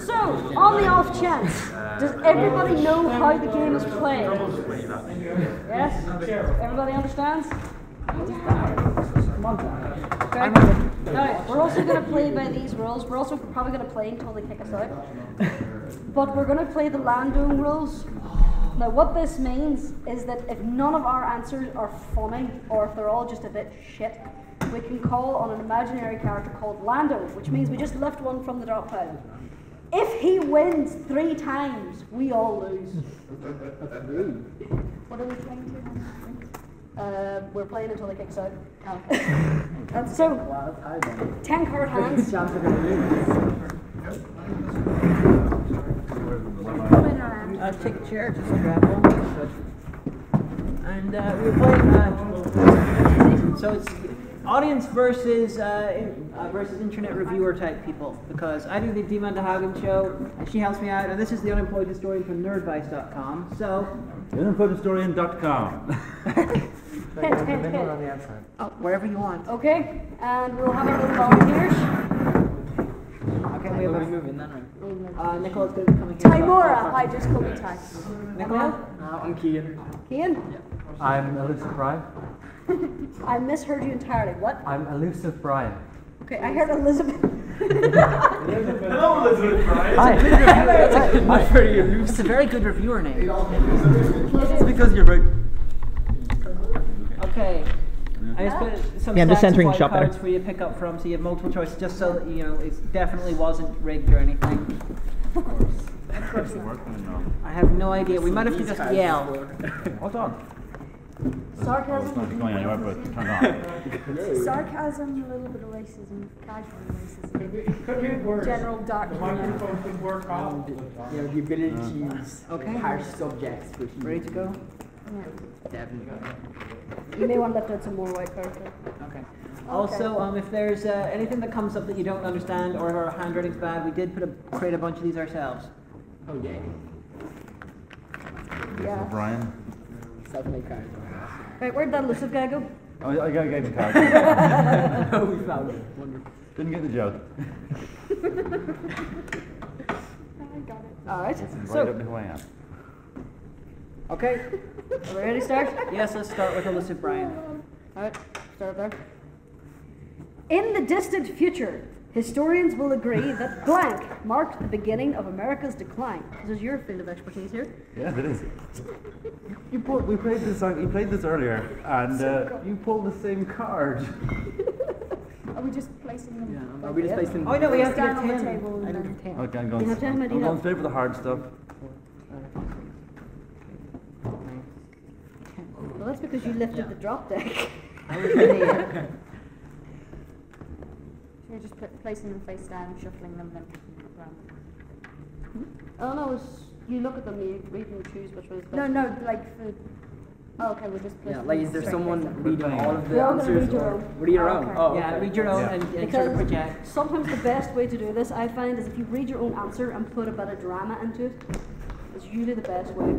So, on the off chance, does everybody know how the game is played? Yes? Everybody understands? Come on, okay. Now, we're also going to play by these rules. We're also probably going to play until they kick us out. But we're going to play the landowning rules. Now, what this means is that if none of our answers are funny, or if they're all just a bit shit, we can call on an imaginary character called Lando, which means we just lift one from the drop pile. If he wins 3 times, we all lose. What are we playing to? We're playing until they kick us out. Okay. So, 10 card hands. Take a chair, just grab one. And we're playing, so it's audience versus versus internet reviewer type people, because I do the Demon to Hagan show, and she helps me out, and this is the Unemployed historian from nerdvice.com. So, unemployedhistorian.com. Oh, wherever you want. Okay, and we'll have our little volunteers. Okay, we have a moving then, right? Nicola's going to be coming here. Timora, I just call me Ty. Nicola? I'm Kian. Kian? I'm Elusive Brian. I misheard you entirely. What? I'm Elusive Brian. Okay, I heard Elizabeth. Hello, Elizabeth Brian. Hi. That's very elusive. It's a very good reviewer name. It's because you're right. Okay. I just put some I'm just stats entering and shop cards there. for you to pick up from, so you have multiple choices, just so that you know it definitely wasn't rigged or anything. Of course not. I have no idea. We might have to just yell. Hold on. Sarcasm. It's not going anywhere, but turn on. Sarcasm, a little bit of racism, casual racism, general dark humor. You know, the ability to use harsh subjects. Which Ready to go? Definitely. You may want to lift out some more white cards. Okay. Also, if there's anything that comes up that you don't understand or our handwriting's bad, we did create a bunch of these ourselves. Oh yeah. Yeah. Brian. Self-made cards. Right, where'd that elusive guy go? Oh, I gave the card. Oh, we found it. Wonderful. Didn't get the joke. I got it. Alright, Right up who I am. Okay. are we ready to start? Yes, let's start with elusive Brian. Alright, start there. In the distant future, historians will agree that blank marked the beginning of America's decline. This is your field of expertise here. Yeah, it is. We played this. You played this earlier, and you pulled the same card. Are we just placing them? Yeah, are we just placing? Oh no, we have to Stand get on the 10. table I and don't then- have 10. Okay, I'm You going. have 10, I'm going straight for the hard stuff. Well, that's because you lifted the drop deck. I was in here. So you're just placing them face down, shuffling them, then around. Oh no, it's, you look at them, you read and choose which one is best. No, like for. Oh, okay, we're just placing Yeah, like is there them someone straight face reading all of the We're all gonna answers? read your or own. read your Oh, own? okay. Oh, Yeah, okay. read your own Yeah. and sort Because of project. sometimes the best way to do this, I find, is if you read your own answer and put a bit of drama into it. It's usually the best way.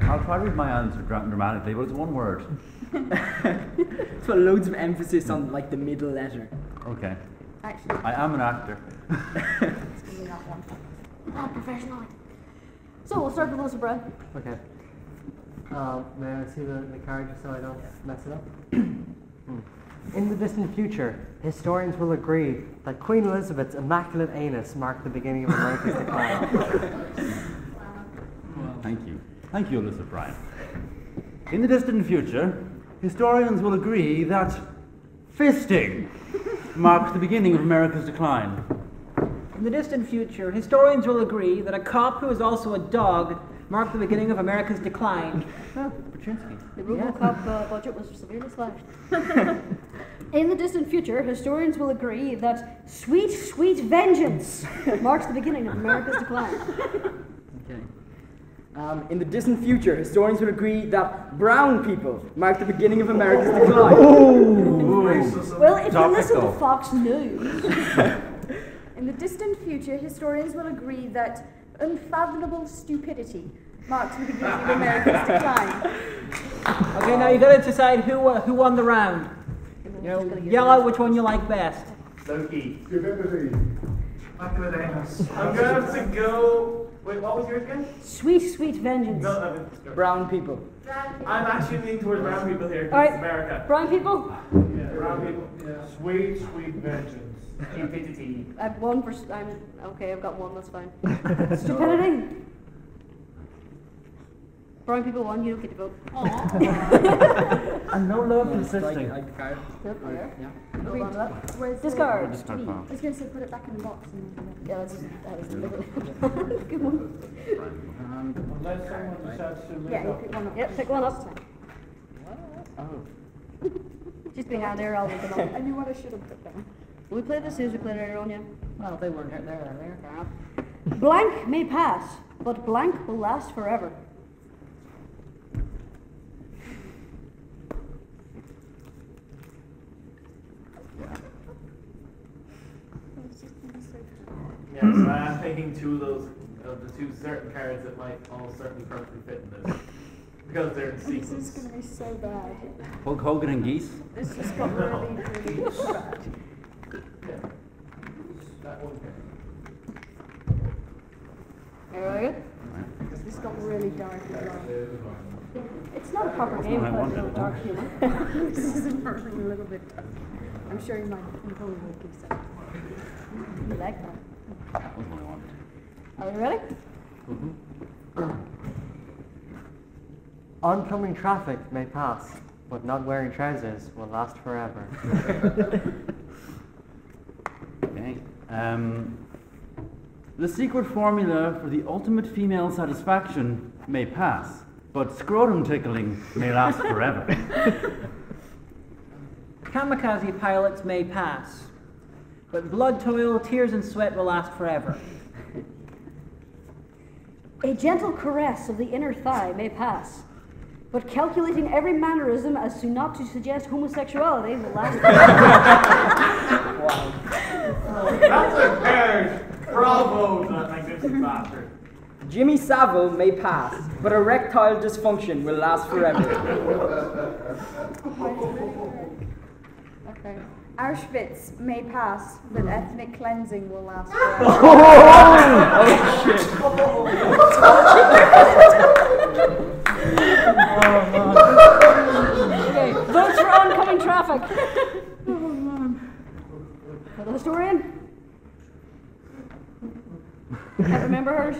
I'll try to read my answer dramatically, but it's one word. It's got loads of emphasis on like the middle letter. Okay. Actually, I am an actor. it's going to be that one. Not professional. So we'll start with Melissa Brown. Okay. May I see the card just so I don't mess it up? In the distant future, historians will agree that Queen Elizabeth's immaculate anus marked the beginning of America's decline. Thank you. Thank you, Elizabeth Brian. In the distant future, historians will agree that fisting marks the beginning of America's decline. In the distant future, historians will agree that a cop who is also a dog marked the beginning of America's decline. Oh, Paczynski. The RoboCop budget was severely slashed. In the distant future, historians will agree that sweet, sweet vengeance marks the beginning of America's decline. Okay. In the distant future, historians will agree that brown people mark the beginning of America's decline. Well, if you listen to Topical. Fox News, In the distant future, historians will agree that unfathomable stupidity marks the beginning of America's decline. Okay, now you got to decide who won the round. You know, yell out which one you like best. Loki. Stupidity. Immaculate anus. I'm gonna have to go. Wait, what was yours again? Sweet, sweet vengeance. No, Brown people. I'm actually leaning towards brown people here. 'Cause All right. it's America. Brown people? Yeah, brown people. Yeah. Sweet, sweet vengeance. Stupidity. I've one for. Okay, I've got one, that's fine. Stupidity. Brown people won, you don't get to vote. Aww. And no love persisting. Yep, there. Yeah. Hold on to that. Where's Discard. Discard I pile. was going to say put it back in the box. And Yeah, that's a little good one. Unless someone decides to make yeah, you up. pick one up. Yep, pick one up. Oh. Just behind there, I'll look them up. I knew what I should have put down. We played this as we played earlier on, yeah. Well, they weren't there earlier. Blank may pass, but blank will last forever. Yeah, so I'm thinking two of the two certain cards that might almost certainly perfectly fit in this. Because they're in This is sequence. going to be so bad. Hulk Hogan and geese. This just got really, really bad. That one here. Very good. This got really dark as well. It's not a proper game what I without a wanted. little dark humor. This is inverting a little bit dark. I'm sure you might probably do so. You like that? That was what I wanted. Are we ready? Oncoming traffic may pass, but not wearing trousers will last forever. Okay. The secret formula for the ultimate female satisfaction may pass, but scrotum tickling may last forever. Kamikaze pilots may pass, but blood, toil, tears, and sweat will last forever. A gentle caress of the inner thigh may pass, but calculating every mannerism as to not to suggest homosexuality will last forever. That's a card! Bravo to that magnificent bastard. Jimmy Savile may pass, but erectile dysfunction will last forever. Okay. Auschwitz may pass, but ethnic cleansing will last forever. Oh shit. Okay, votes for oncoming traffic. For the historian? Can't remember hers?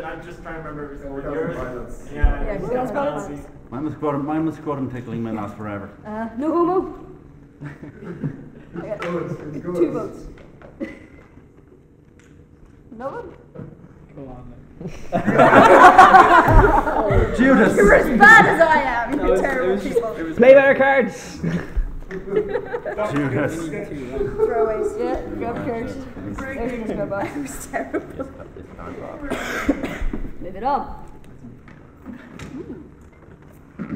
I'm just trying to remember yours. Yeah, Yeah, who else got it? Mine was scrotum tickling may last forever. No homo? I got 2 votes. No one? Go on Judas! You're as bad as I am. You're then. terrible people. Play better cards. Judas. Throwaways. Yeah, grab cards. Everything just go by. It was terrible. Move it on.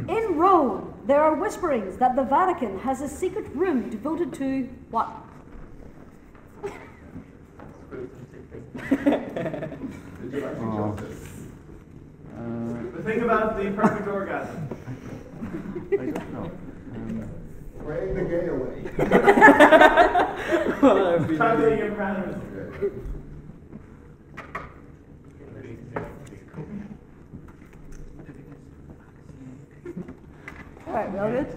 In Rome, there are whisperings that the Vatican has a secret room devoted to what? The thing about the perfect orgasm. I don't know. Praying the gay away. Calculating your parameters. Alright, we all good?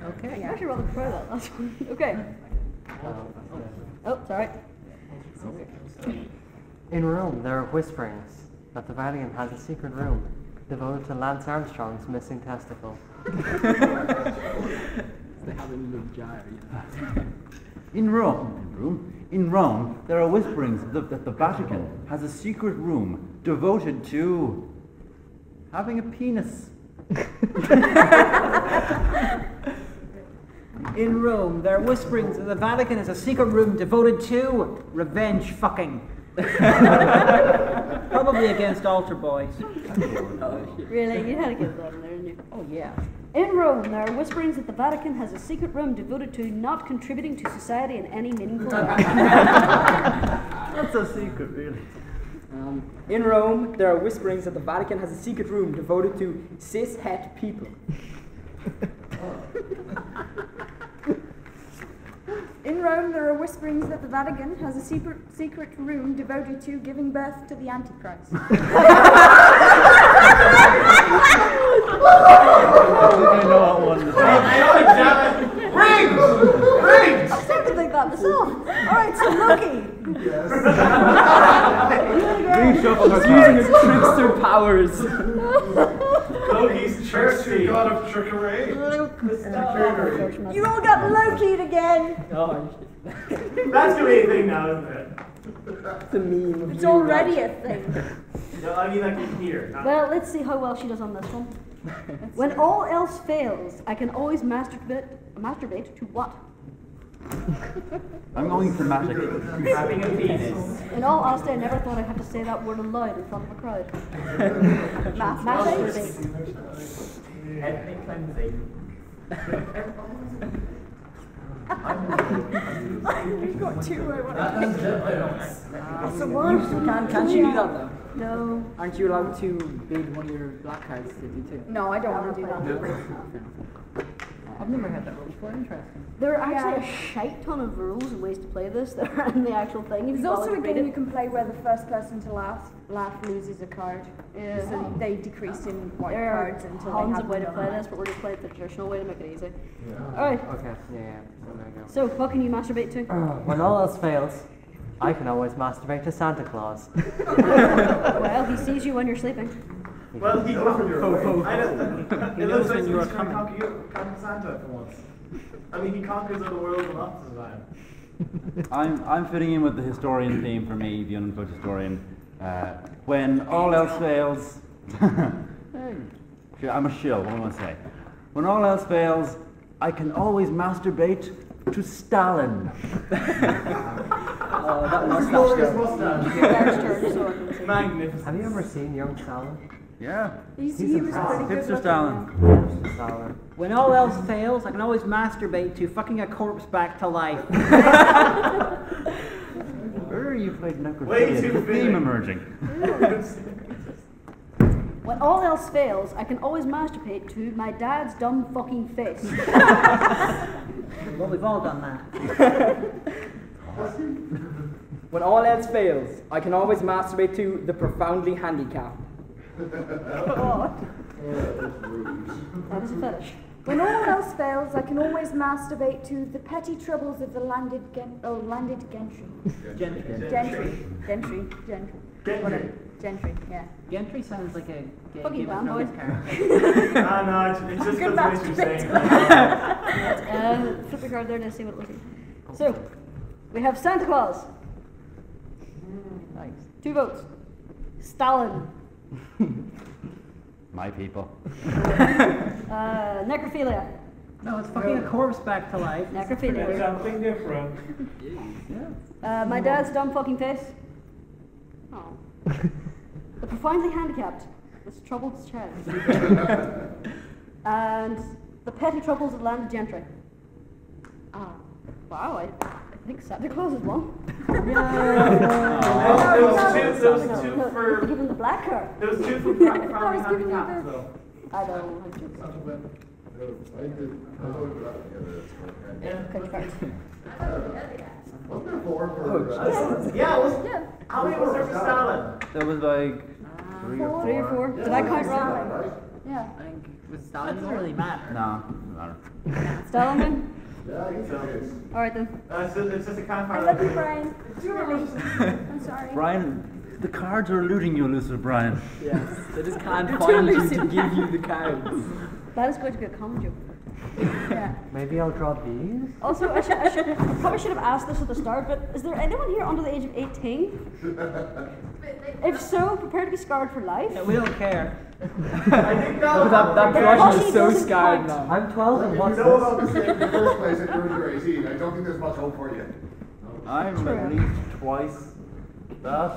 Okay. I'm actually rather proud of that last one. Okay. Oh, sorry. In Rome, there are whisperings that the Vatican has a secret room devoted to Lance Armstrong's missing testicle. They have a little jar, In Rome, there are whisperings that the Vatican has a secret room devoted to having a penis. In Rome, there are whisperings that the Vatican has a secret room devoted to revenge fucking. Probably against altar boys. Really? You had to get that in there, didn't you? Oh yeah. In Rome, there are whisperings that the Vatican has a secret room devoted to not contributing to society in any meaningful way. That's a secret, really. In Rome, there are whisperings that the Vatican has a secret room devoted to cis-het people. In Rome, there are whisperings that the Vatican has a secret room devoted to giving birth to the Antichrist. I know what one is. Rings! I seem to think that myself. Alright, so Loki. Yes. Reshuffle her Using his cards. trickster powers. Loki's Trickster, tricksy. god of trickery. You all got Loki'd again! Oh, That's gonna be a thing now, isn't it? it's a meme. of It's you, already like- a thing. No, I mean like in here. Not Well, let's see how well she does on this one. When all else fails, I can always masturbate to what? I'm going thematic. having a penis. In all honesty, I never thought I'd have to say that word aloud in front of a crowd. Masturbate. Ethnic cleansing. You've got two I want That's the worst. Can't you do that though? No. Aren't you allowed to bid one of your black cards to do too? No, I don't want to do that. I've never had that rule before. Interesting. There are actually Yeah. a shite ton of rules and ways to play this that are in the actual thing. If There's you also bother a to read game you it. can play where the first person to laugh loses a card. Yeah. So they decrease in white There are cards until they tons have of ways to them play done. this, but we're just playing the traditional way to make it easy. Alright, Okay, yeah. So there you go. so what can you masturbate to? When all else fails, I can always masturbate to Santa Claus. Well, he sees you when you're sleeping. Well, he knows when you're awake. It looks like you are he's trying to conquer Santa for once. I mean, he conquers other worlds a lot of the time. I'm fitting in with the historian theme for me, the unemployed historian. When all else fails, Sure, I'm a shill. What am I going to say? When all else fails, I can always masturbate to Stalin. Oh, that mustache Glorious though. mustache. Magnificent. Have you ever seen young Stalin? Yeah, He was impressive. pretty good hipster looking, Stalin. yeah. Stalin. When all else fails, I can always masturbate to fucking a corpse back to life. Where you played necrophilia? Way too The fitting. theme emerging. When all else fails, I can always masturbate to my dad's dumb fucking face. Well, we've all done that. When all else fails, I can always masturbate to the profoundly handicapped. God. That is a fetish. When all else fails, I can always masturbate to the petty troubles of the landed gentry. Gentry. Gentry, yeah. Gentry sounds like a gay Fucking Game of fanboy. Thrones character. No, it's just Good because you're saying that. Flip the card there to see what it looks like. So, we have Santa Claus. Nice. 2 votes. Stalin. My people. Necrophilia. No, it's fucking a corpse back to life. Necrophilia. Something different. My dad's dumb fucking face. Oh. The profoundly handicapped. This troubled child. And the petty troubles of landed gentry. Ah, wow, I think Santa Claus is one. There was two for. Give him the black card. There was two for I was giving you handicap, the- though. I don't. Good card. Wasn't there 4 for... Yeah, it was. Yeah. How many was there for Stalin? There was like 3 or 4. 3 or 4. Did I count wrong? Yeah. I think with Stalin doesn't really matter. No, doesn't matter. Stalin then? Yeah, I guess it is. Alright then. It's just a kind I of. love you, Brian. Really. I'm sorry. Brian, the cards are eluding you, elusive Brian. Yes, they just can't You're find too you to elusive. give you the cards. That is going to be a common joke. Yeah. Maybe I'll draw these. Also, I probably should have asked this at the start, but is there anyone here under the age of 18? If so, prepare to be scarred for life. Yeah, we don't care. I think Oh, that blush Blushy is so doesn't scarred count. now. I'm 12 and If what's you know this? about this thing in the first place and you're under 18, I don't think there's much hope for you. I'm True. at least twice that.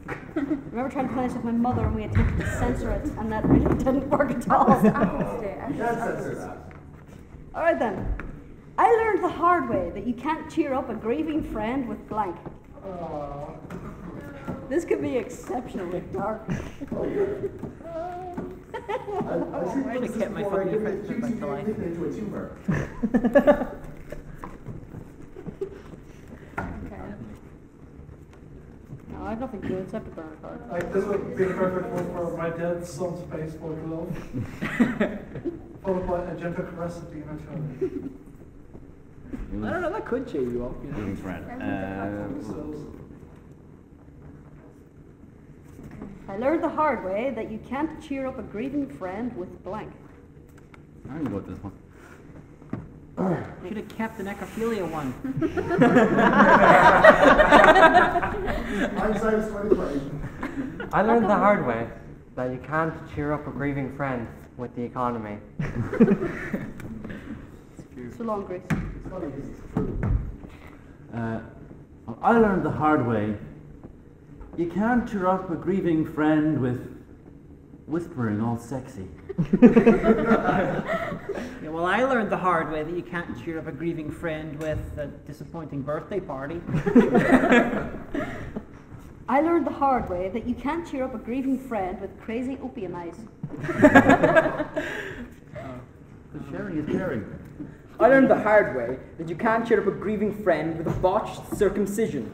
I remember trying to play this with my mother and we attempted to censor it, and that really didn't work at all. Alright then. I learned the hard way that you can't cheer up a grieving friend with blank. This could be exceptionally dark. I Where to get my fucking effects back to life? into a tumor. I have nothing to do except to burn a card. Like, this would be the perfect one for my dead son's face full of love. Followed by a gentle caress at the eventuality. I don't know, that could cheer you up, you know. Grieving friend. I learned the hard way that you can't cheer up a grieving friend with blank. I'm going to go with this one. Should have kept the necrophilia one. Hindsight's 20/20. I learned the hard way that you can't cheer up a grieving friend with the economy. So long, Grace. I learned the hard way. You can't cheer up a grieving friend with whispering all sexy. Yeah, well, I learned the hard way that you can't cheer up a grieving friend with a disappointing birthday party. I learned the hard way that you can't cheer up a grieving friend with crazy opium eyes. The sharing is caring. I learned the hard way that you can't cheer up a grieving friend with a botched circumcision.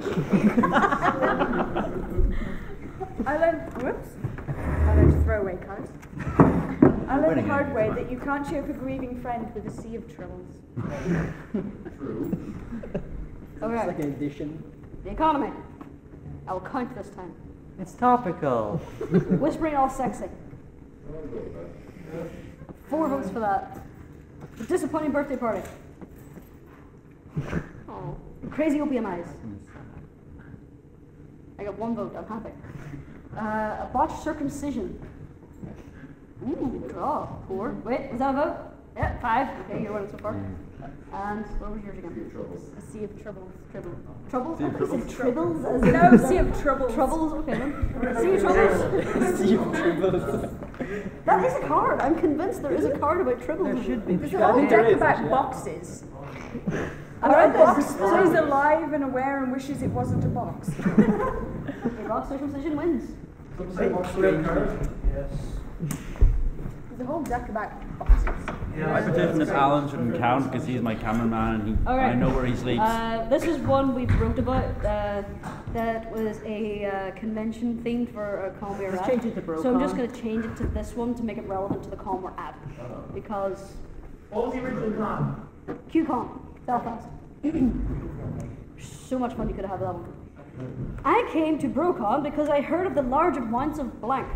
I learned throwaway cards. I learned the hard way that you can't cheer up a grieving friend with a sea of troubles. True. It's Okay, like an addition. the economy. I will count this time. It's topical. Whispering all sexy. 4 votes for that. The disappointing birthday party. Oh, crazy opium eyes. I got 1 vote, I'm happy. A botched circumcision. Ooh, draw. 4. Wait, was that a vote? Yeah, 5. Okay, you're winning so far. And what was yours again? A sea of troubles. Troubles? Sea of I thought you said tribbles. As in No, sea of troubles. Troubles, okay then. Sea of troubles. Sea of troubles. That is a card. I'm convinced there is a card about tribbles. There should be. There's a I whole think there deck is, about actually. boxes. I read Box this. stays alive and aware and wishes it wasn't a box. A rock circumcision wins. Some say box red card. Yes. There's a whole deck about boxes. I petition that Alan shouldn't count because he's my cameraman and Alright. I know where he sleeps. This is one we wrote about that was a convention themed for a con we were Let's at. change it to Brocon. So I'm just going to change it to this one to make it relevant to the con we're at. Because What was the original con? QCon, Belfast. So much fun you could have that one. I came to Brocon because I heard of the large amounts of blank.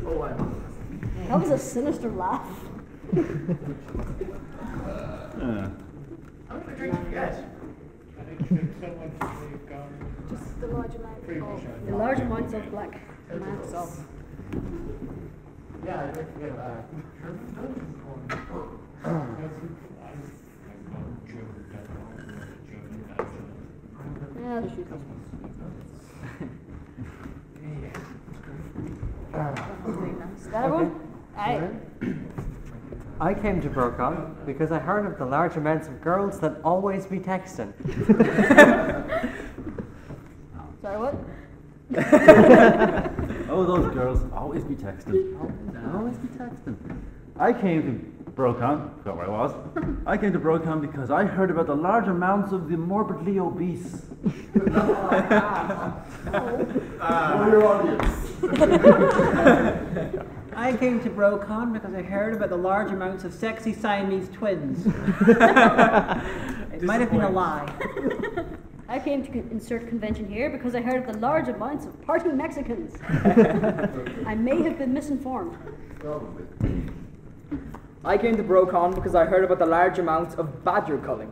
Oh, I know. That was a sinister laugh. How many drinks you get? Just the large amount of The large amounts of blank. Amounts of. Yeah, I didn't forget that. Yeah, just use this one. Is that everyone? Aye. I came to Brocon because I heard of the large amounts of girls that always be texting. Sorry, what? Oh, those girls always be texting. Always be texting. I came to Brocon, forgot where I was. I came to Brocon because I heard about the large amounts of the morbidly obese. Know your audience. I came to Brocon because I heard about the large amounts of sexy Siamese twins. It might have been a lie. I came to insert convention here because I heard of the large amounts of party Mexicans. I may have been misinformed. Probably. I came to Brocon because I heard about the large amounts of badger culling.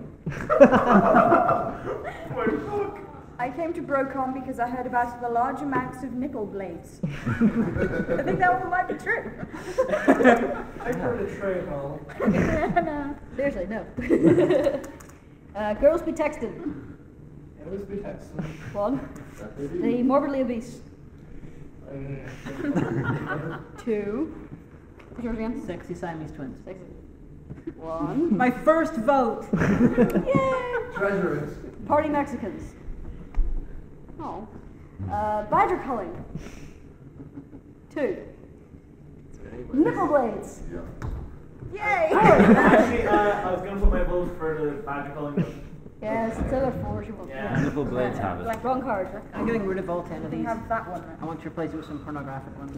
I came to Brocon because I heard about the large amounts of nipple blades. I think that one might be true. I've heard a tray ball. No. Seriously, no. Girls be texted. Always be texting. 1. The morbidly obese. 2. What's yours again? Sexy Siamese twins. 6. 1. My first vote. Yay! Treasures. Party Mexicans. Oh. Badger culling. 2. Nipple blades. Yeah. Yay! Actually, I was going to put my vote for the badger calling. Yes, it's over 4. Yeah. Wonderful blades have it. Like, wrong card. I'm getting rid of all 10 of We these. have that one. I want to replace it with some pornographic ones.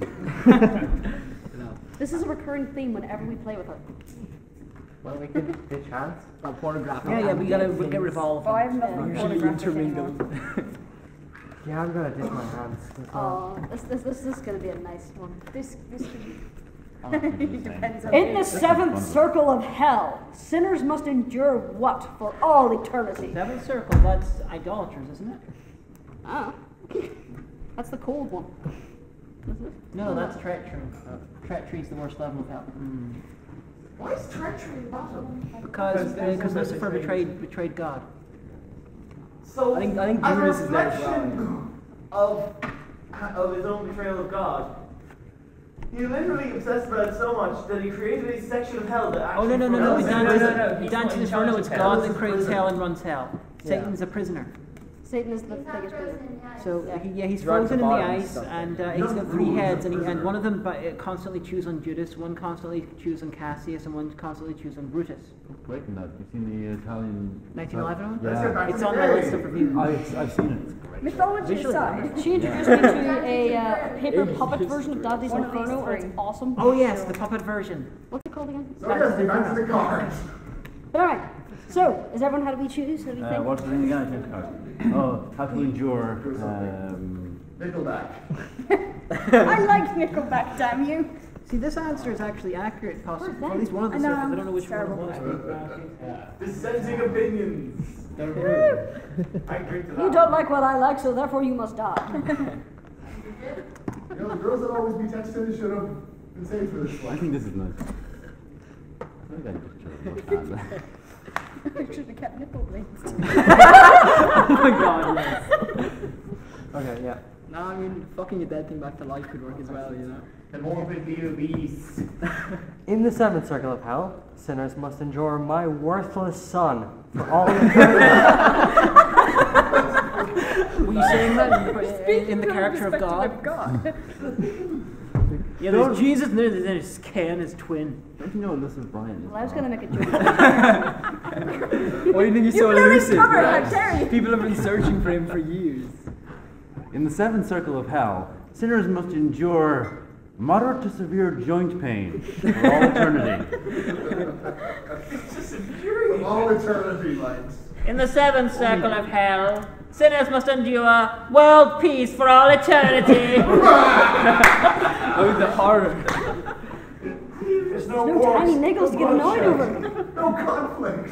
This is a recurring theme whenever we play with her. Well, we could do chance. Pornographic. Yeah, we gotta get rid of all of Oh, them. I have nothing Usually pornographic anymore. intermingled. Yeah, I'm gonna ditch my hands. as well. Oh, this is going to be a nice one. This could be. I don't think it's the same. Depends on In the who. seventh circle of hell, sinners must endure what for all eternity? Seventh circle, that's idolaters, isn't it? Ah, that's the cold one. No, that's treachery. Treachery is the worst level of hell. Why is treachery bottom? Because Lucifer betrayed God. So, I think as a Judas is there as reflection of his own betrayal of God, he literally obsessed about it so much that he created a section of hell that Oh actually... no! In no, Dante's he's Inferno, it's in charge of God hell. that creates hell and runs hell. Yeah. Satan's a prisoner. Satan is the biggest prisoner. So he's Right at frozen the in the bottom and ice, stuff. and he's got 3 heads, and one of them constantly chews on Judas, one constantly chews on Cassius, and one constantly chews on Brutus. Wait a minute, you've seen the Italian... 1911 one? Let's get back It's to on the my day. list of reviews. I've seen it. It's great. Mythology Visually, aside, She introduced me to a paper puppet version of Dante's One of these Inferno, and it's three. awesome. Oh yes, the puppet version. What's it called again? So yes, we back to the cards. But alright, so, is everyone how do we choose? How do we think? What's the thing again? Oh, how to endure... Nickelback. I like Nickelback, damn you. See, this answer is actually accurate, possibly. Where's At least one of the I know, circles. I don't know which terrible. one it was. Dissenting opinions. I agree to that. You don't like what I like, so therefore you must die. You know, the girls that always be texting should have been saved for this I one. think this is nice. I think I just I should have kept nipple rings. Oh my god, yes. Okay, yeah. No, I mean, fucking a dead thing back to life could work as well, you know. The morbidly obese. In the seventh circle of hell, sinners must endure my worthless son for all eternity. Were you saying that in the character of God? Yeah, there's Jesus and there's Cain, his twin. Don't you know Elizabeth Bryan is? Well, I was going to make a joke. Why do you think he's so blew his elusive? cover, how dare you? People have been searching for him for years. In the seventh circle of hell, sinners must endure moderate to severe joint pain for all eternity. It's just infuriating. All eternity, lights. In the seventh circle of hell, sinners must endure world peace for all eternity. Oh, the horror. There's no No wars, tiny niggles to get annoyed over. no conflict.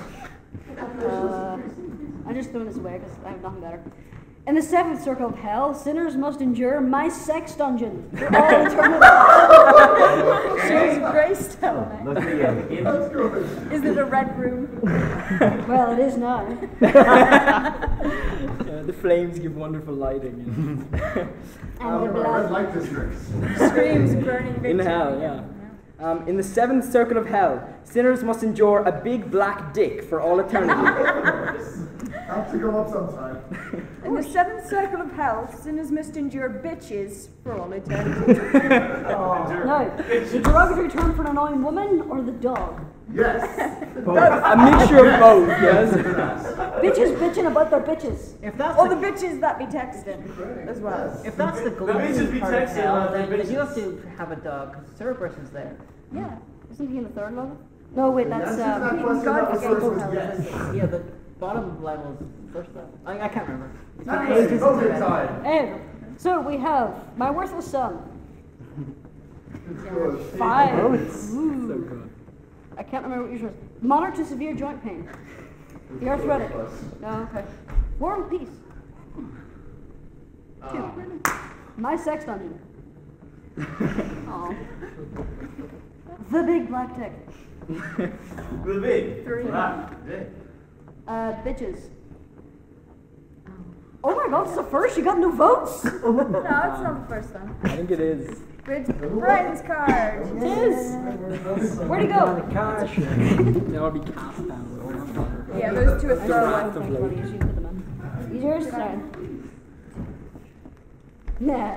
I'm just throwing this away because I have nothing better. In the seventh circle of hell, sinners must endure my sex dungeon for all eternity. She's Grace Stone. Look at you. That's good. Is it a red room? Well, it is now. The flames give wonderful lighting. And the Red blood. light districts. Screams burning In victory. hell, yeah. In the seventh circle of hell, sinners must endure a big black dick for all eternity. Have to go up sometime. In the seventh circle of hell, sinners must endure bitches for all eternity. No, the derogatory term for an annoying woman or the dog? Yes. A mixture of both, yes. Bitches bitching about their bitches. If that's Or the bitches that be texting as well. if that's the bitches be glowing part of texting hell, about their then you bitches. have to have a dog because Cerberus is there. Yeah. Isn't he in the third level? No, wait, The that's answer to that question God that was forgave first was hell. yes. Yeah, the bottom level is first level. I can't remember. Anyway, COVID time. Anyway, so we have my worthless son. It's good. 5. So Ooh. good. I can't remember what yours was. Moderate to severe joint pain. The arthritic. No, okay. War and peace. 2. My sex dungeon. Oh. The big black tick. The big. 3. Bitches. Oh my god, it's the first. You got no votes. No, it's not the first one. I think it is. It's Brian's card. It is. Where'd he go? Cash. That would be cast down. Yeah, those two are Wrath throwaway. of Lady. He's yours, sorry. Nah.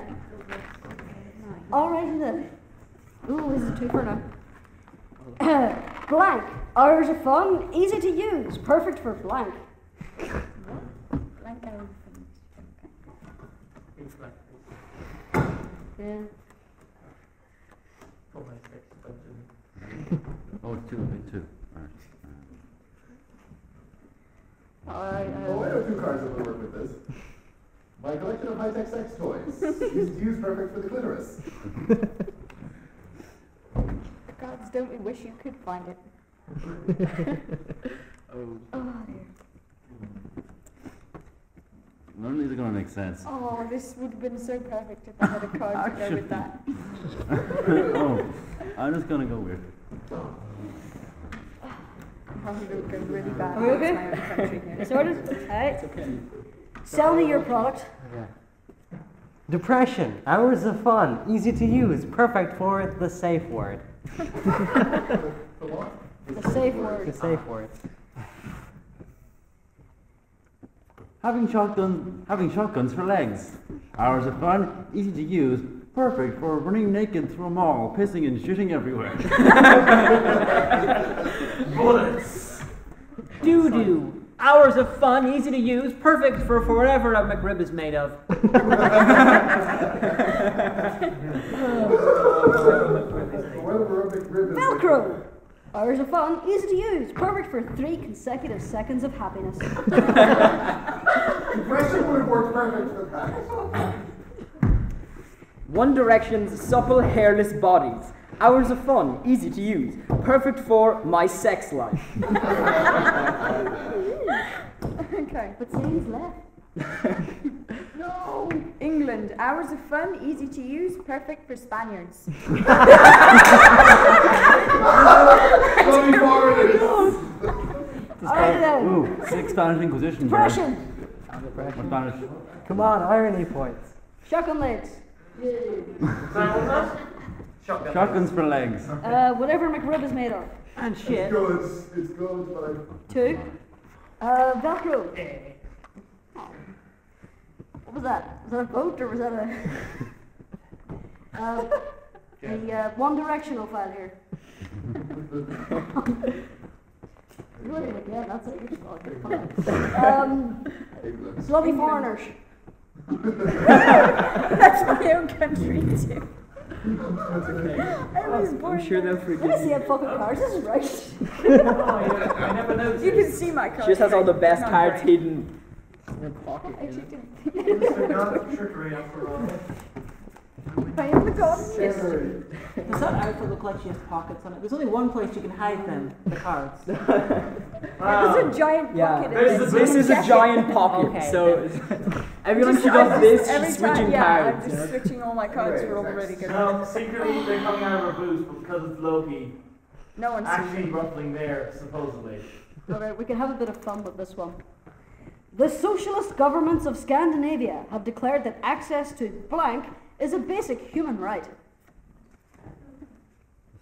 Alrighty then. Ooh, this is a twofer now. Blank. Hours of fun, easy to use, perfect for blank. My elephant. Yeah. Oh, it's 2, big 2. Right. Oh, I know 2 cards that will work with this. My collection of high-tech sex toys. Use perfect for the clitoris. Gods, don't we wish you could find it? Oh. Oh dear. None of these are going to make sense. Oh, this would have been so perfect if I had a card to go with that. Oh, I'm just going to go weird. Probably would go really bad. Are we okay? against my own country here. Sorted? Alright. It's okay. Sell me your product. Okay. Depression. Hours of fun. Easy to use. Perfect for the safe word. The what? The safe The word. safe word. Having shotguns for legs. Hours of fun, easy to use, perfect for running naked through a mall, pissing and shitting everywhere. Bullets. Doo-doo. Hours of fun, easy to use, perfect for whatever a McRib is made of. Velcro. Hours of fun, easy to use, perfect for 3 consecutive seconds of happiness. Impression would have worked perfect for that. One Direction's supple, hairless bodies. Hours of fun, easy to use. Perfect for my sex life. Okay. But Zane's left. No. England. Hours of fun, easy to use, perfect for Spaniards. Going forward. Alright then. Ooh, 6 Spanish Inquisition. Depression. What Spanish? Come on, irony points. Shotgun legs. Shotguns for legs. Whatever McRib is made of. And It's shit. good, it's good, but I... 2. Velcro. What was that? Was that a boat or was that a One Directional file here? Yeah, that's it. Bloody foreigners. That's my own country too. I was born I'm sure they'll Let forgive me see you. how fucking cards. This is right. I never noticed. You can see my card. She just has all the best Not cards great. hidden in her I pocket. actually didn't. That's trickery after all. I am the god of mystery. Scary. Does that outfit look like she has pockets on it? There's only one place you can hide them, the cards. There's a giant Yeah, pocket in this. this is a giant pocket, Okay. so every time she does this, she's switching cards. I'm just switching all my cards for already good. No, secretly they're coming out of her boots, but because it's Loki, No one's actually ruffling there, supposedly. Alright, we can have a bit of fun with this one. The socialist governments of Scandinavia have declared that access to blank is a basic human right.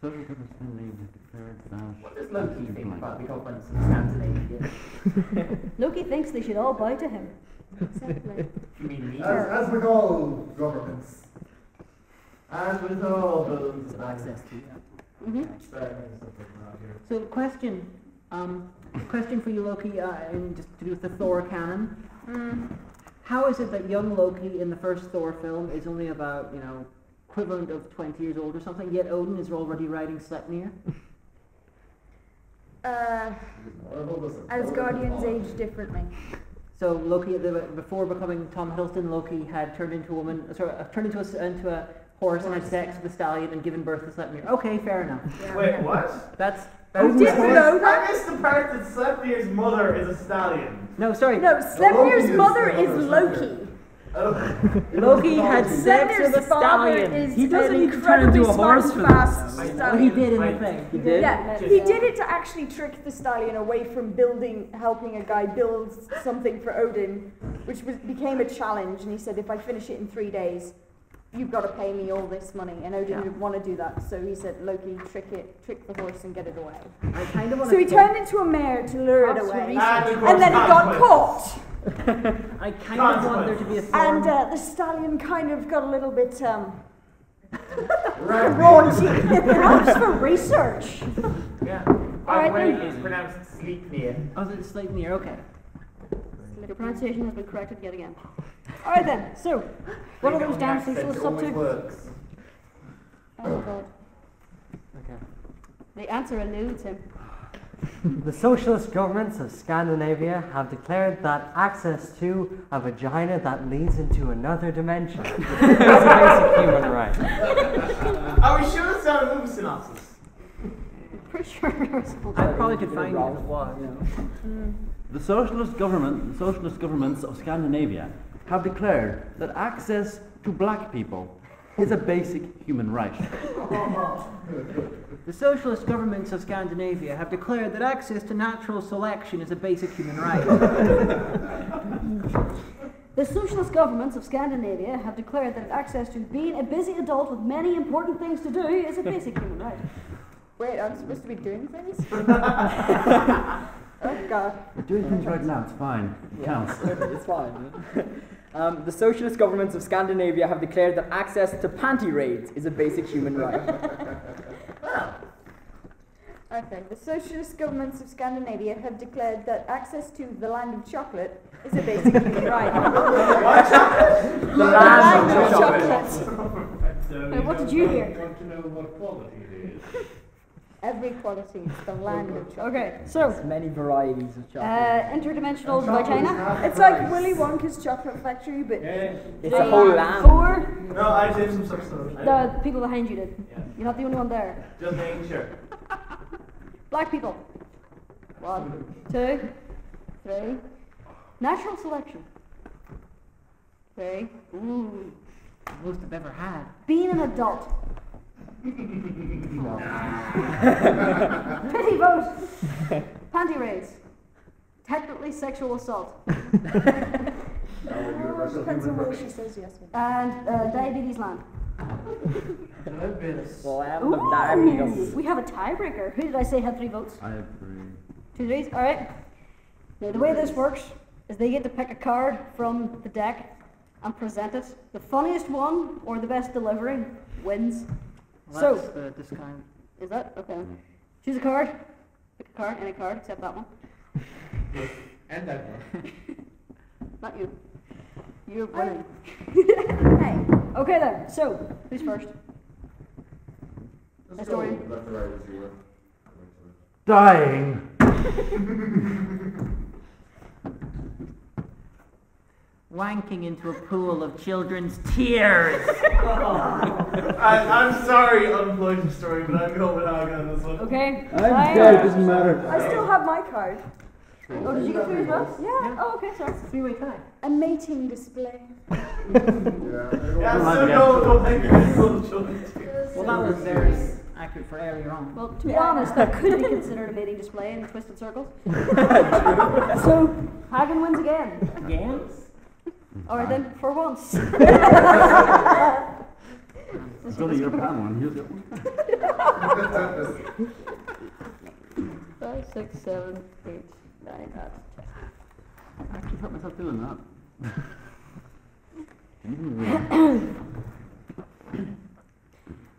Social government declared that. What does Loki think about the governments of Scandinavia? Loki thinks they should all bow to him. exactly. You mean me? As with all governments. And with all those Access to that. So question for you, Loki, and just to do with the Thor canon. How is it that young Loki in the first Thor film is only about, equivalent of 20 years old or something, yet Odin is already riding Sleipnir? As Guardians age differently. So Loki, before becoming Tom Hiddleston, Loki had turned into a woman, turned into a horse and had sex with a stallion and given birth to Sleipnir. Okay, fair enough. Wait, what? That's Didn't know that? I missed the part that Sleipnir's mother is a stallion. No, sorry. No, Sleipnir's mother is Loki. Loki had sex with a Sleipnir's father stallion. is He doesn't an need to turn into incredibly a horse smart for and this. fast Well, he stallion. did in the thing. He did. Yeah, he did it to actually trick the stallion away from helping a guy build something for Odin, which became a challenge. And he said, if I finish it in 3 days, you've got to pay me all this money. And Odin didn't want to do that, so he said, Loki, trick the horse and get it away. I kind of want So he turned into a mare to lure it That's away, research. and then he got caught. I kind of want there to be a form. And the stallion kind of got a little bit raunchy. Perhaps for research. Yeah. By Alright, the way, then. it's pronounced Sleipnir. Oh, is it Sleipnir? Okay. Your pronunciation has been corrected yet again. Alright then, so, what are those damn socialists up to? Works. Oh god. Okay. The answer eludes him. The socialist governments of Scandinavia have declared that access to a vagina that leads into another dimension is a basic human right. Are we sure it's not a movie synopsis? Pretty sure there's I probably could find it if it was. The socialist governments of Scandinavia have declared that access to black people is a basic human right. The socialist governments of Scandinavia have declared that access to natural selection is a basic human right. The socialist governments of Scandinavia have declared that access to being a busy adult with many important things to do is a basic human right. Wait, I'm supposed to be doing things? Oh god. We're doing things right now, it's fine. It counts. It's fine. The socialist governments of Scandinavia have declared that access to panty raids is a basic human right. Okay, the socialist governments of Scandinavia have declared that access to the land of chocolate is a basic human right. The land of chocolate. What did you hear? I want to know what quality it is. Every quality is the land of chocolate. Okay, so, many varieties of chocolate. interdimensional vagina. It's like Willy Wonka's chocolate factory, but It's a whole land. 4, No, I did some substance. the people behind you did. You're not the only one there. Just making sure. Black people. 1, 2, 3. Natural selection. 3. Ooh. Most I've ever had. Being an adult. Pity vote. Panty raids. Technically sexual assault. depends on whether she says yes or no. And diabetes land. Well, I am the diabetes. We have a tiebreaker. Who did I say had 3 votes? I have 3. 2 3. All right. Now the way this works is they get to pick a card from the deck and present it. The funniest one or the best delivery wins. Well, So- that's this kind. Is that okay? Choose a card. Pick a card. Any card except that one. And that one. Not you. You're winning. Hey, Okay then. So who's first? Let's go Historian. left to right as you were. Dying. Wanking into a pool of children's tears. I'm sorry, Unemployed historian, but I'm going with Hagan on this one. Okay. I'm dead, it doesn't matter. I still have my card. Oh, did you get 3 as well? Yeah. Oh, okay. Sorry. 3-way tie. A mating display. Yeah, Yeah, Come on, so again. go thank you for the children's tears. Well, that was very accurate for earlier on. Well, to be honest, that could be considered a mating display in twisted circles. So Hagan wins again. Again? All right then, for once. It's only your pan one. Here's your one. 5, 6, 7, 8, 9, 10. I actually felt myself doing that.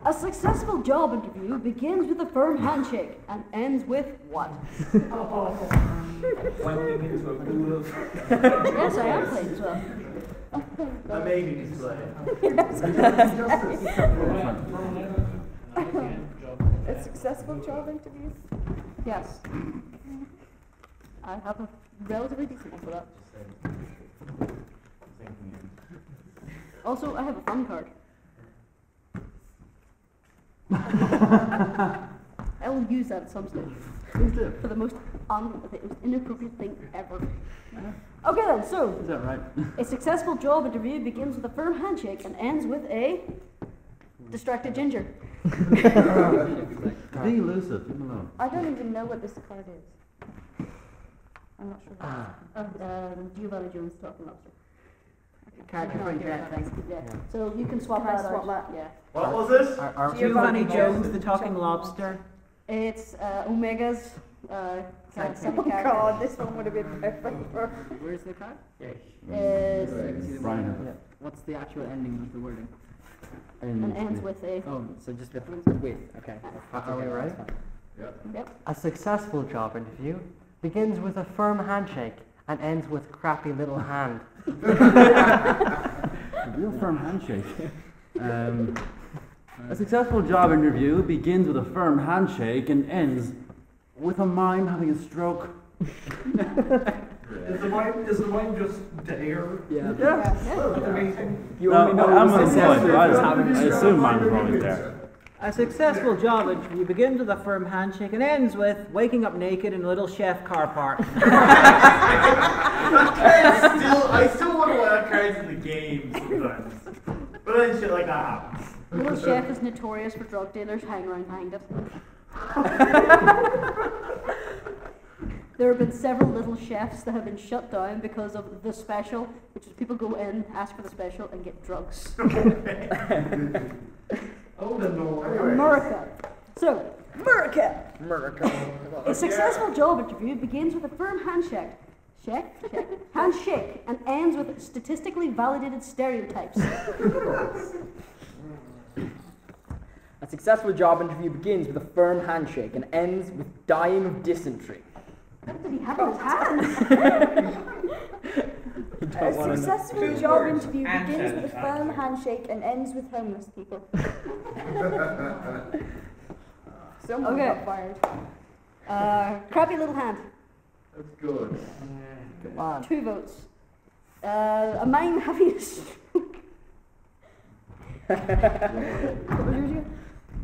A successful job interview begins with a firm handshake and ends with what? Wanking into a pool of Yes, I am playing as well. a mating display. A successful job interview. Yes. I have a relatively decent one for that. Also, I have a fun card. I will use that at some stage. Please do. For the most inappropriate thing ever. Okay then, so Is that right? a successful job interview begins with a firm handshake and ends with a distracted ginger. Be elusive, leave him alone. I don't even know what this card is. I'm not sure. Giovanni Jones talking lobster. Card in front of that thing. Yeah. So you can swap Can I that swap out. that? Yeah. What was this? Giovanni Jones, the talking lobster. It's Omega's Oh second character. god, this one would have been perfect for. Where's the card? Is Brian. What's the actual ending of the wording? and ends with a. Oh, so just with, okay. Are we ready? Yep. A successful job interview begins with a firm handshake and ends with crappy little hand. A real firm handshake. A successful job interview begins with a firm handshake and ends with a mime having a stroke. Is the mime just there? Yeah. At the meeting? You only know I'm the successful unemployed. is having I a stroke. assume mime's always there. A successful job interview begins with a firm handshake and ends with waking up naked in a little chef car park. I still wonder why that card's in the game sometimes. But then shit like that happens. Little chef is notorious for drug dealers hanging around behind it. There have been several little chefs that have been shut down because of the special, which is people go in, ask for the special, and get drugs. Oh, no. America. So, America. America. A successful job interview begins with a firm handshake, handshake, and ends with statistically validated stereotypes. A successful job interview begins with a firm handshake and ends with dying of dysentery. What did he have in his hand? A successful job interview begins with a firm handshake and ends with homeless people. Someone Okay. got fired. Crappy little hand. That's good. Come on. 2 votes. A mime having a stroke. What was yours again?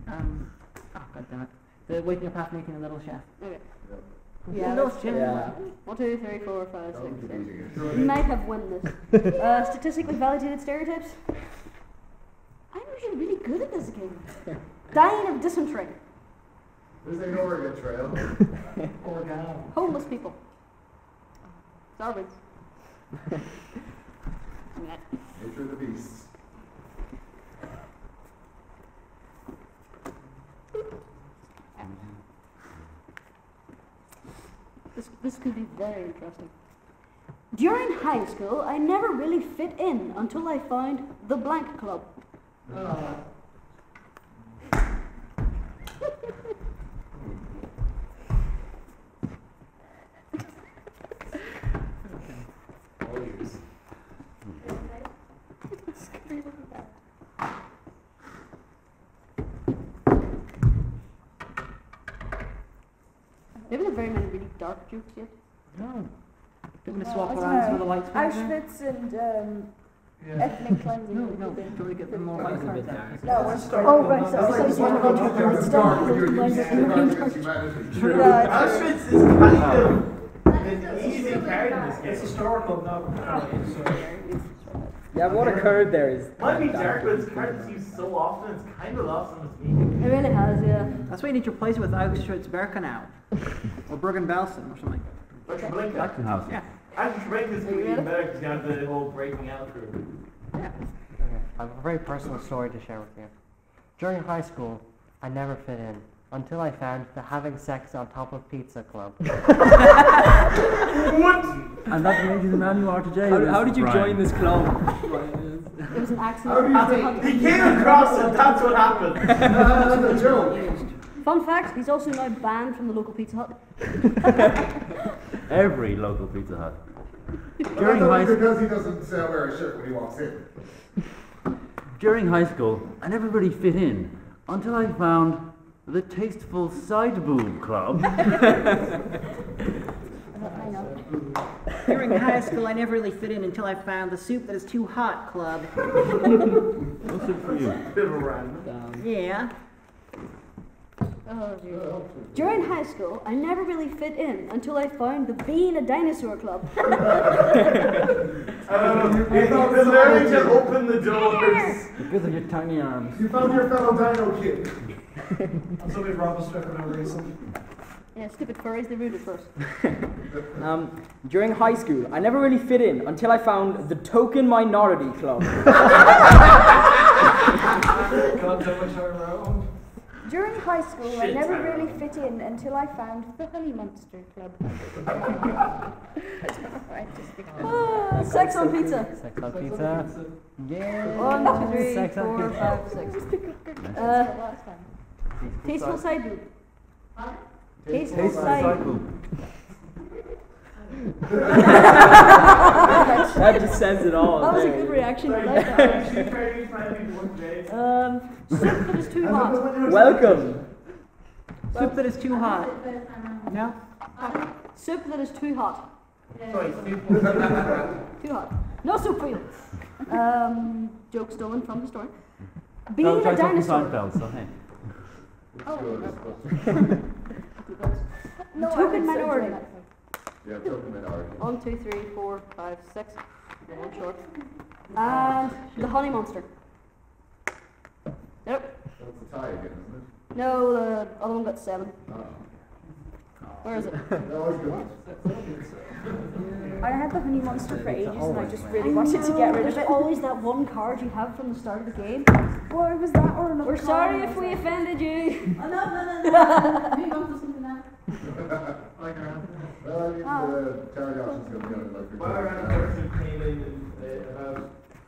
Oh, God damn it. The waking up half naked in a little chef. Okay. Yeah, Yeah, that's Yeah. 1, 2, 3, 4, 5, 6, Don't 7. confuse You it. might have won this. Statistically validated stereotypes. I'm usually really good at this game. Dying of dysentery. There's an Oregon Trail. Oregon. Homeless people. Starvings. Nature of the beast. This could be very interesting. During high school, I never really fit in until I found the blank club. All ears. They haven't had very many really dark jokes yet. No. Don't want to I swap don't around some of know. the lights. for me? Auschwitz and Yeah. ethnic cleansing. No, would no. be Don't want to get them more lights a bit there. No, we're straight. Oh, right, so That's like it's one of like those jokes in dark when you're combined used to with dark dark. against humanity. Yeah, Auschwitz is kind of an easy card in this It's game. historical, not Yeah, what occurred there is. Might be dark, but it's a card that's used so often, it's kind of lost on its meaning. It really has, yeah. That's why you need to replace it with Auschwitz-Birkenau. Or Bergen-Belsen or something. But Treblinka. Acton Yeah. Actually, Treblinka is even better because you have the whole breaking out through. Yeah. I have a very personal story to share with you. During high school, I never fit in until I found the having sex on top of pizza club. What? And that made you the man you are today. How did you Brian. join this club? It was an How accident. do you He came across it, that's what happened. That's a joke. Fun fact, he's also now banned from the local Pizza Hut. Every local Pizza Hut. But During that's high only because he doesn't wear a shirt when he walks in. During high school, I never really fit in until I found the Tasteful Side Boob Club. Hang on. During high school, I never really fit in until I found the soup that is too hot club. What's it for you? Bit of a random. Yeah. Oh, dear. During high school, I never really fit in until I found the Being a Dinosaur Club. It's learning to open the doors. Because of your tiny arms. You found your fellow dino kid. And somebody robbed a strip for no reason. Yeah, stupid furries, they ruined it first. During high school, I never really fit in until I found the Token Minority Club. God damn it, around. During high school, I Shit, never Tyra. really fit in until I found the Honey Monster Club. Sex on pizza. Sex on pizza. Yeah. 1, 2, 3, Sex on 4, pizza. 5, 6. Last time. Tasteful side boob. Tasteful Tasteful side Side boob. Boob. That just says it all. That was a there. good reaction. I like that. Soup that is too hot. Welcome. Soup that is too hot. No? Soup that is too hot. Sorry, Too hot. No soup for you. Joke stolen from the story. Being Oh, a try something dinosaur. Seinfeld, so hey. No, Token minority. Yeah, token minority. 1, 2, 3, 4, 5, 6. One short. And the honey monster. Nope. That's a tie again, isn't No, the other one got 7. it? Where is it? That was good. I had the honey monster for ages and I just really wanted to get rid of There's it. always that one card you have from the start of the game. Or was that or another We're card? sorry if we offended you. Oh, no. Move on to something else. Well, I mean, the charity option's going to be on about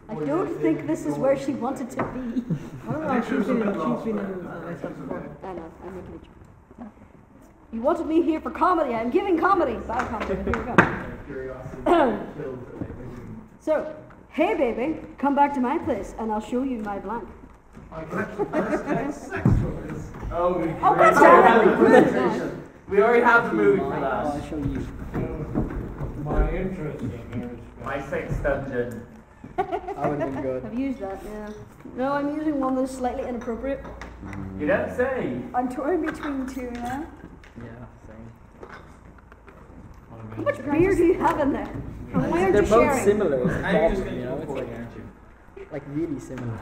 I don't think this is where she wanted to be. Oh, no, she's been in stuff before. I know, I'm making a joke. You wanted me here for comedy. I'm giving comedy. Bad comedy. Here we go. So, hey baby, come back to my place and I'll show you my blank. Oh, God damn it. we already have the movie for I'll that. show you. My interest in marriage. My sex dungeon. That would have been good. I've used that, yeah. No, I'm using one that's slightly inappropriate. You don't say. I'm torn between two now. Yeah, same. How much beer do you have in there? And why aren't They're you both sharing? similar. It's a And you're just problem, you know? going It's like really similar.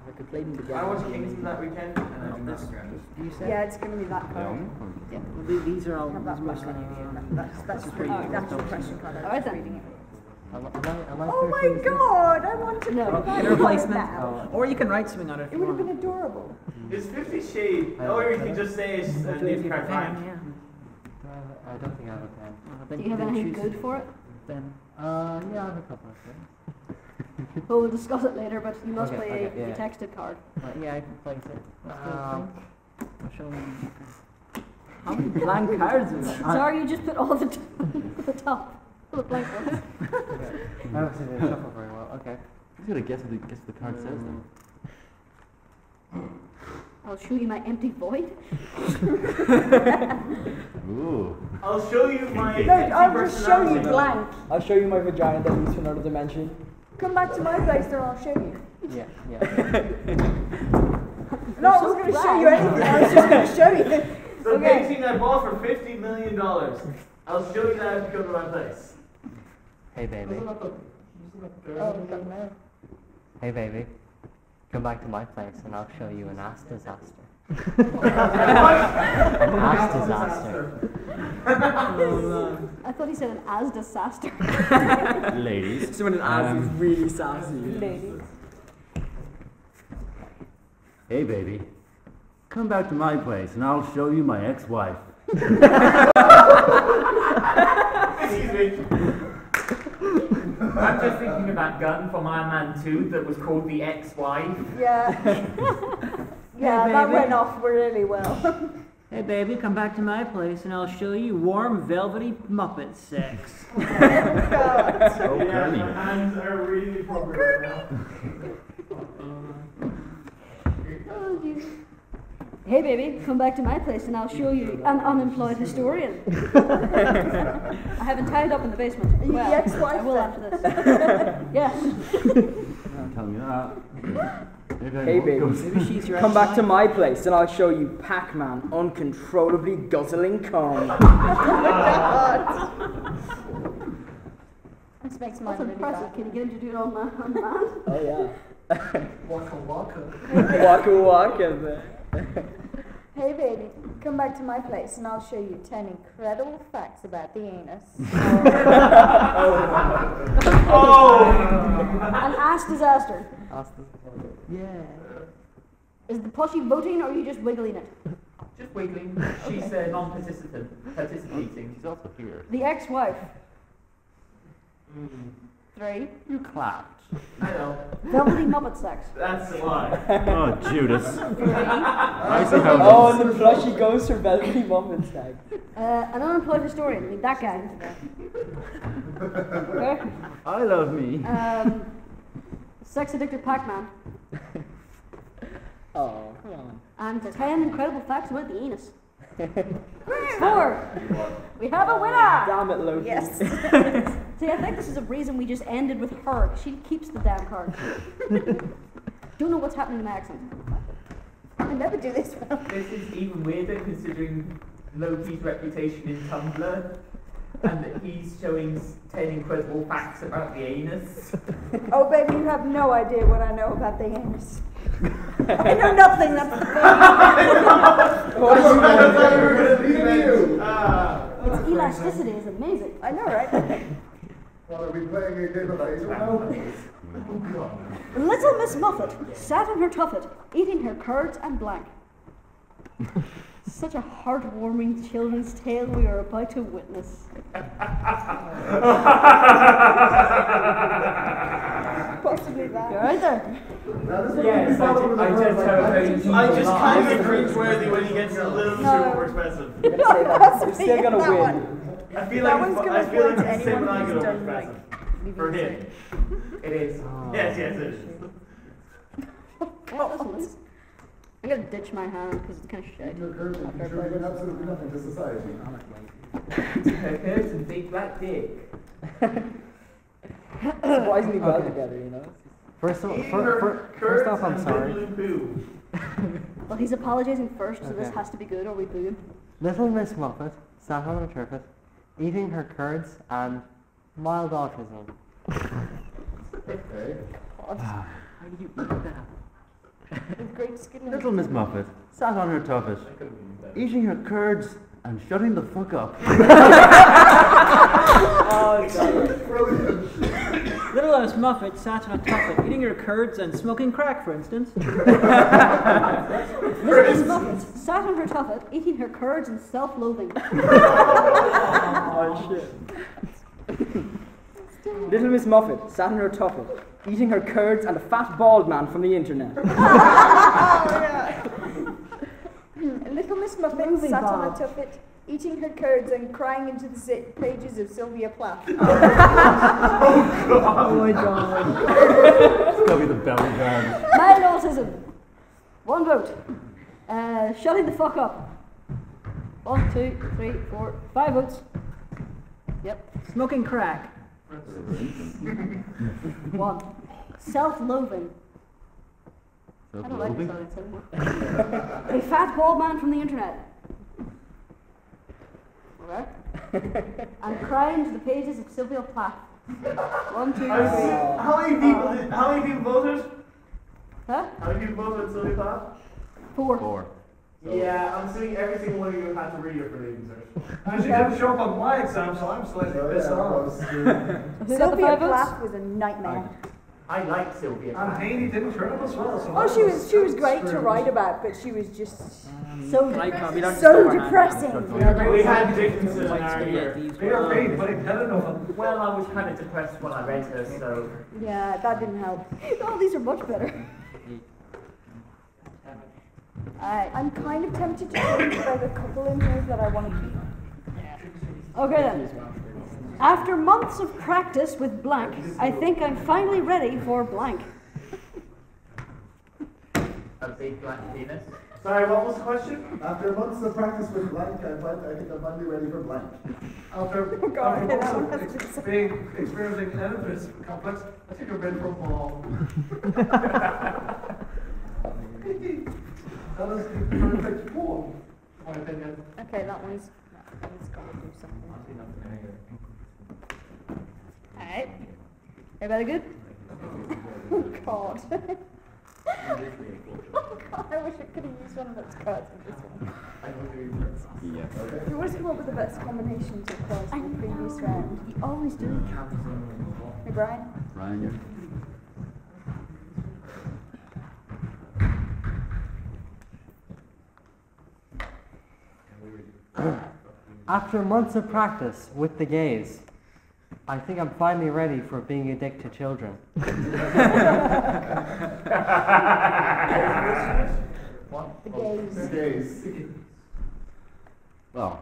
I could play them I together. watched Kingston that weekend and I do not regret it. You said? Yeah, it's going to be that card. Well, these are all. Have that mostly that's just pretty. That's your question card. Alright then. Am I Oh my god! I want to know No. about Your replacement. now. Or you can write something on it. It would have been adorable. It's 50 Shades. Or you can just say it's a leave card blank. Yeah. I don't think I have a pen. Do you have anything good for it? Then. Yeah, I have a couple of things. Well, we'll discuss it later, but you must Okay, play okay, a yeah. texted card. Yeah, I can place it. I'll show you. How many blank cards are there? Sorry, you just put all the at the top. All the blank ones. I don't see the shuffle very well. Okay. Who's gonna guess what the card says then? I'll show you my empty void. Ooh. I'll show you my. No, I'll just show you personality. blank. I'll show you my vagina that leads to another dimension. Come back to my place, then I'll show you. Yeah, yeah. No, I was going to show you anything. I was just going to show you. The painting I bought for $50 million. I'll show you that if you come to my place. Hey, baby. Oh, God, no. Hey, baby. Come back to my place and I'll show you an ass disaster. An ass disaster. I thought he said an as disaster. Ladies. Someone in Oz is really sassy. Ladies. Hey baby. Come back to my place and I'll show you my ex-wife. Excuse me. I'm just thinking of that gun from Iron Man 2 that was called the ex-wife. Yeah. Yeah, that went off really well. Hey baby, come back to my place and I'll show you warm, velvety Muppet sex. Oh, Gurney. my hands are really appropriate right Oh, jeez. Hey baby, come back to my place and I'll show you an unemployed historian. I have him tied up in the basement. Are you Well, the ex-wife I will then? after this. Yeah. Don't tell me that. Hey baby, Maybe she's your come back to ex-wife. my place and I'll show you Pac-Man uncontrollably guzzling cum. This makes That's mine really impressive. bad. Can you get him to do it on the man? Oh yeah. Waka waka. Waka waka, man. Hey baby, come back to my place and I'll show you 10 incredible facts about the anus. An ass disaster. Yeah. Is the pushy voting or are you just wiggling it? Just wiggling. She's participating. She's also here. The ex-wife. 3. You clapped. I know. Velvety Muppet sex. That's why. Oh, Judas. 3. I see how Oh, it and the plushie goes for velvety Muppet tag. An unemployed historian, like that guy. Okay. I love me. Sex addicted Pac-Man. Oh, come on. And 10 incredible facts about the anus. 4. We have a winner! Damn it, Loki. Yes. See, I think this is a reason we just ended with her. She keeps the damn card. Don't know what's happening in my accent. I never do this one. This is even weirder considering Loki's reputation in Tumblr and that he's showing 10 incredible facts about the anus. Oh, baby, you have no idea what I know about the anus. I know nothing. That's the thing. Its elasticity is amazing. I know, right? What, are we playing a game of Fatal now? Little Miss Muffet sat on her tuffet, eating her curds and blank. Such a heartwarming children's tale we are about to witness. Possibly that. You're right there. Yes, I just kind of cringeworthy when he gets a little too expressive. You're gonna say that. You're still gonna That win. one. I feel That like one's gonna I feel like point to it's the same anyone when I who's get done, overexpressive. like, For him. It is. Yes, it is. I'm gonna ditch my hand because it's kind of shit. You're currently contributing absolutely nothing to society. Her curves and big black dick. Surprisingly well together, you know. First off, I'm sorry. Well, he's apologizing first, so this Okay. has to be good or we boo him. Little Miss Muffet sat on a turfet, eating her curds and mild autism. Okay. How do you eat that? With great skin. Little Miss Muffet sat on her tuffet, eating her curds and shutting the fuck up. Oh, God. Brilliant. Little Miss Muffet sat on a tuffet, eating her curds and smoking crack, for instance. Little Miss Muffet sat on her tuffet, eating her curds and self-loathing. Oh, shit. Little Miss Muffet sat on her tuffet, eating her curds and a fat bald man from the internet. Little Miss Muffet sat on a tuffet, eating her curds and crying into the pages of Sylvia Plath. Oh my God. It's gotta be the belly band. Mild autism. 1 vote. Shutting the fuck up. 1, 2, 3, 4, 5 votes. Yep. Smoking crack. 1. Self-loathing. I don't like this Self-loathing? anymore. A fat bald man from the internet. Okay. And crying to the pages of Sylvia Plath. 1, 2, 3. How many people voted? Huh? How many people voted Sylvia Plath? 4. Yeah, I'm assuming every single one of you had to read her for leaving search. And she didn't show up on my exam, so I'm slightly pissed off. Who got the Sylvia 5 votes? Plath was a nightmare. I like Sylvia And Plath. Haney didn't turn up as well. So Oh, she was great to write about, but she was just So so depressing. We had Dickinson in our year. They are paid, but it had enough. Well, I was kind of depressed when I read her, so... Yeah, that didn't help. oh, these are much better. I'm kind of tempted to think about a couple in here that I want to keep. Okay then. After months of practice with blank, I think I'm finally ready for blank. A big black penis. Sorry, what was the question? After months of practice with blank, I think I'm finally ready for blank. After God, months that one of has to be said. experiencing Oedipus complex, I think I'm ready for ball. That is the perfect form, in my opinion. Okay, that one's got to do something. Alright. Everybody good? Oh God. Oh God, I wish I could have used one of those cards with this one. You always come up with the best combinations of cards in the previous round. You always do. Hey Brian? Ryan, you're... After months of practice with the gaze, I think I'm finally ready for being a dick to children. What? The gays. The gays. Well,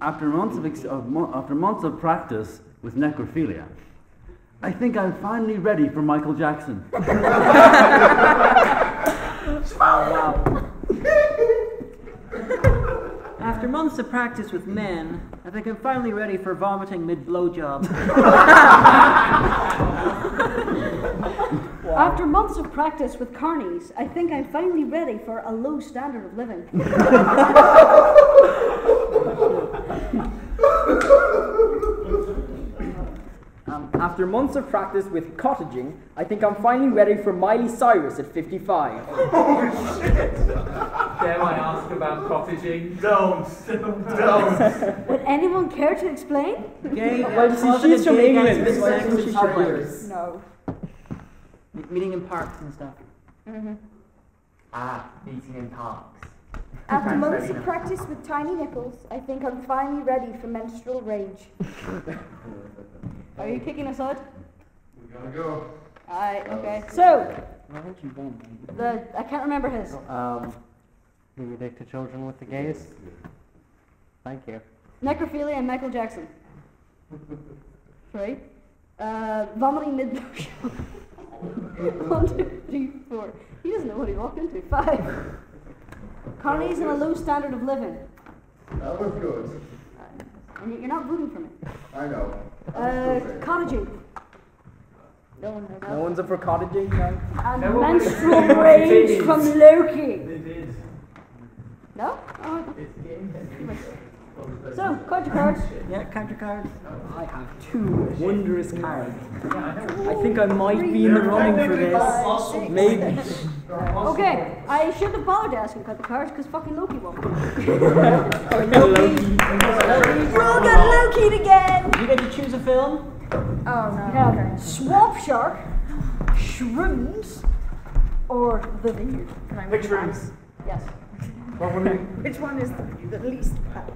after months of practice with necrophilia, I think I'm finally ready for Michael Jackson. Wow. After months of practice with men, I think I'm finally ready for vomiting mid-blowjob. After months of practice with carnies, I think I'm finally ready for a low standard of living. After months of practice with cottaging, I think I'm finally ready for Miley Cyrus at 55. Oh shit! Dare I ask about cottaging? Don't. Would anyone care to explain? Gay, Well, she's from England, so I think she should know. No. Meeting in parks and stuff. Meeting in parks. After months of practice with tiny nipples, I think I'm finally ready for menstrual rage. Are you kicking us out? We gotta go. Aye, okay. So, I think she's done. I can't remember his. Being a dick to children with the gays. Thank you. Necrophilia and Michael Jackson. 3. Vomiting mid-blowjob. 1, 2, 3, 4. He doesn't know what he walked into. 5. Carnies and a low standard of living. That was good. And you're not voting for me. I know. Cottaging. No one knows. No one's up for cottaging, no? And No one menstrual would- rage from Loki. They did. No? Oh, It's the game. so, count your cards. Yeah, count your cards. I have 2 wondrous cards. I think I might be in the running for this. Maybe. Okay, I shouldn't have bothered asking cut the cards because fucking Loki won. Loki. We're all got Loki'd again! You get to choose a film? Oh We no. have Swamp Shark, Shrooms, or The Vineyard. Can I Which read rooms? Yes. Which one is the least bad?